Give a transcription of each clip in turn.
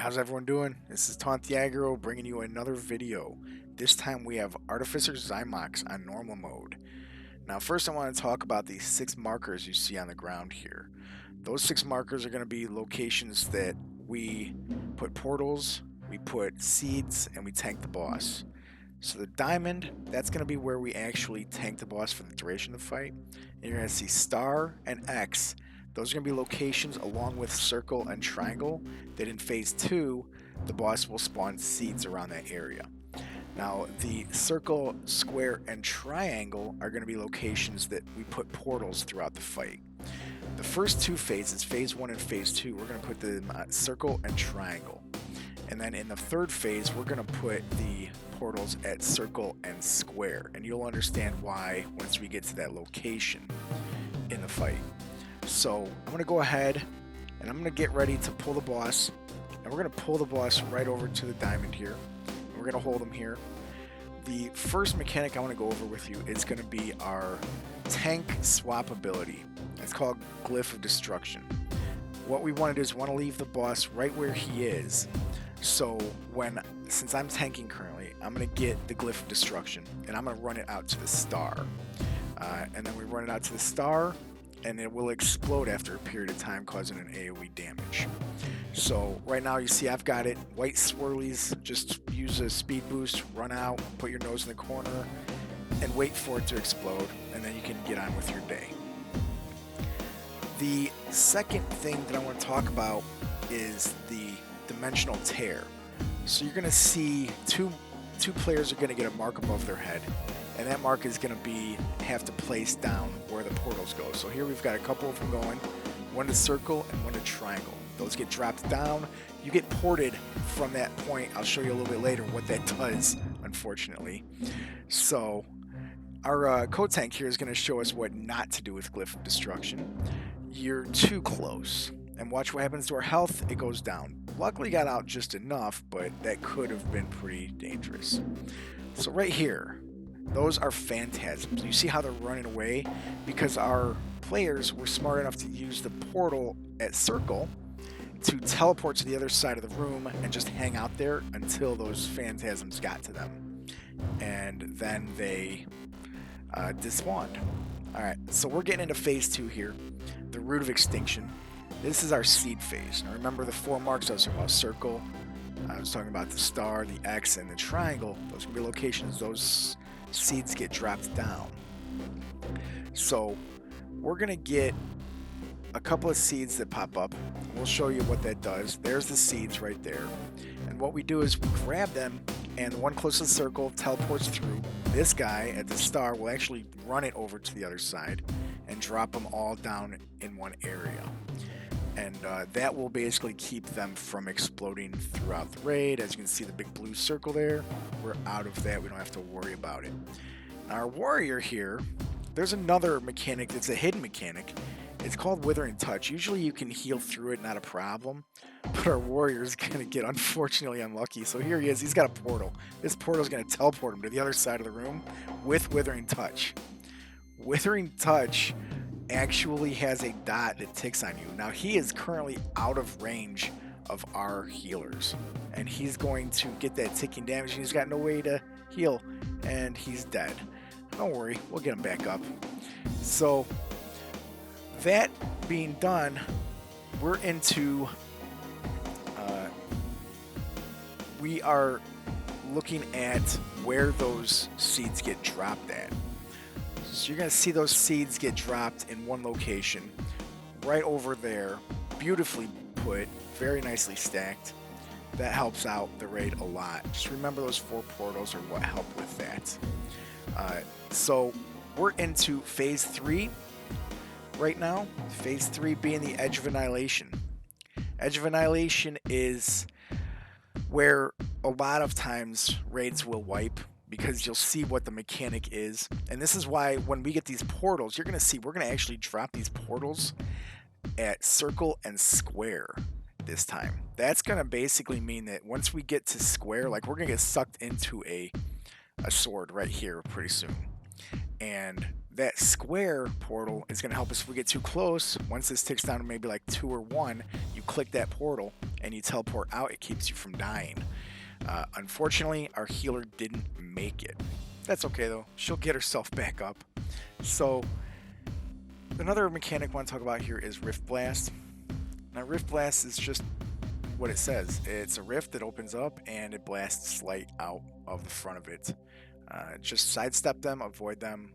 how's everyone doing? This is Taunt bringing you another video. This time we have Artificer Xy'mox on normal mode. Now first I want to talk about these 6 markers you see on the ground here. Those 6 markers are going to be locations that we put portals, we put seeds, and we tank the boss. So the diamond, that's going to be where we actually tank the boss for the duration of the fight. And you're going to see star and X. Those are going to be locations along with circle and triangle that in phase 2, the boss will spawn seeds around that area. Now the circle, square, and triangle are going to be locations that we put portals throughout the fight. The first 2 phases, phase 1 and phase 2, we're going to put the circle and triangle. And then in the 3rd phase, we're going to put the portals at circle and square. And you'll understand why once we get to that location in the fight. So I'm going to go ahead and I'm going to get ready to pull the boss. And we're going to pull the boss right over to the diamond here. And we're going to hold him here. The first mechanic I want to go over with you is going to be our tank swap ability. It's called Glyph of Destruction. What we want to do is want to leave the boss right where he is. So since I'm tanking currently, I'm going to get the Glyph of Destruction and I'm going to run it out to the star. And then we run it out to the star and it will explode after a period of time, causing an AoE damage. So right now you see I've got it, white swirlies, just use a speed boost, run out, put your nose in the corner and wait for it to explode, and then you can get on with your day. The second thing that I want to talk about is the dimensional tear. So you're going to see two players are going to get a mark above their head, and that mark is going to have to place down where the portals go. So here we've got a couple of them going, one to circle and one to triangle. Those get dropped down. You get ported from that point. I'll show you a little bit later what that does, unfortunately. So our code tank here is going to show us what not to do with Glyph of Destruction. You're too close. And watch what happens to our health. It goes down. Luckily got out just enough, but that could have been pretty dangerous. So right here, those are phantasms. You see how they're running away? Because our players were smart enough to use the portal at circle to teleport to the other side of the room and just hang out there until those phantasms got to them. And then they despawned. Alright, so we're getting into phase 2 here. The Root of Extinction. This is our seed phase. Now remember the 4 marks I was talking about: circle, I was talking about the star, the X, and the triangle. Those will be locations those seeds get dropped down. So we're going to get a couple of seeds that pop up. We'll show you what that does. There's the seeds right there. And what we do is we grab them, and the one closest to the circle teleports through. This guy at the star will actually run it over to the other side and drop them all down in one area. And that will basically keep them from exploding throughout the raid. As you can see, the big blue circle there, we're out of that. We don't have to worry about it. Now our warrior here, there's another mechanic that's a hidden mechanic. It's called Withering Touch. Usually you can heal through it, not a problem. But our warrior is going to get unfortunately unlucky. So here he is. He's got a portal. This portal is going to teleport him to the other side of the room with Withering Touch. Withering Touch actually has a dot that ticks on you. Now he is currently out of range of our healers, and he's going to get that ticking damage, and he's got no way to heal, and he's dead. Don't worry, we'll get him back up. So that being done, we're into we are looking at where those seeds get dropped at. So you're going to see those seeds get dropped in one location, right over there, beautifully put, very nicely stacked. That helps out the raid a lot. Just remember those 4 portals are what help with that. So we're into phase 3 right now. Phase 3 being the Edge of Annihilation. Edge of Annihilation is where a lot of times raids will wipe, because you'll see what the mechanic is. And this is why when we get these portals, you're going to see we're going to actually drop these portals at circle and square this time. That's going to basically mean that once we get to square, like we're going to get sucked into a sword right here pretty soon. And that square portal is going to help us if we get too close. Once this ticks down to maybe like 2 or 1, you click that portal and you teleport out. It keeps you from dying. Unfortunately, our healer didn't make it. That's okay though. She'll get herself back up. So another mechanic I want to talk about here is Rift Blast. Now Rift Blast is just what it says. It's a rift that opens up and it blasts light out of the front of it. Just sidestep them, avoid them.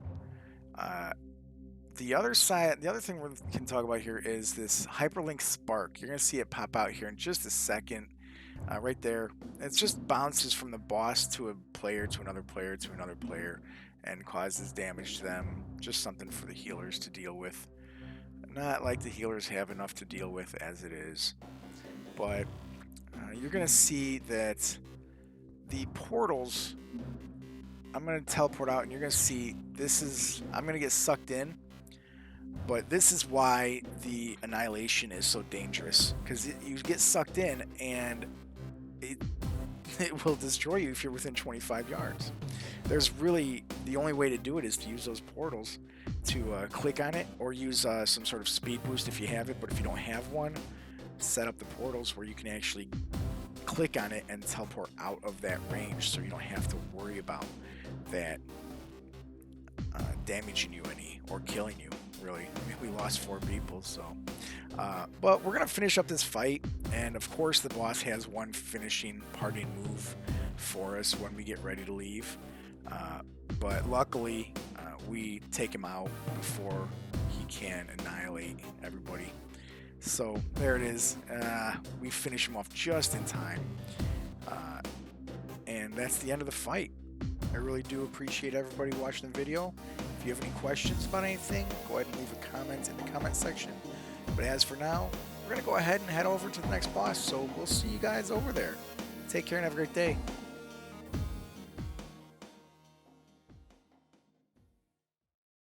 The other thing we can talk about here is this hyperlink spark. You're going to see it pop out here in just a second. Right there. It just bounces from the boss to a player, to another player, to another player, and causes damage to them. Just something for the healers to deal with. Not like the healers have enough to deal with as it is. But you're going to see that the portals, I'm going to teleport out and you're going to see I'm going to get sucked in. But this is why the annihilation is so dangerous. Because you get sucked in and it will destroy you if you're within 25 yards. There's really, the only way to do it is to use those portals to click on it or use some sort of speed boost if you have it. But if you don't have one, set up the portals where you can actually click on it and teleport out of that range so you don't have to worry about that damaging you any or killing you, really. I mean, we lost 4 people, so but we're gonna finish up this fight, and of course the boss has one finishing parting move for us when we get ready to leave, but luckily we take him out before he can annihilate everybody. So there it is. We finish him off just in time, and that's the end of the fight. I really do appreciate everybody watching the video. If you have any questions about anything, go ahead and leave a comment in the comment section. But as for now, we're going to go ahead and head over to the next boss, so we'll see you guys over there. Take care and have a great day.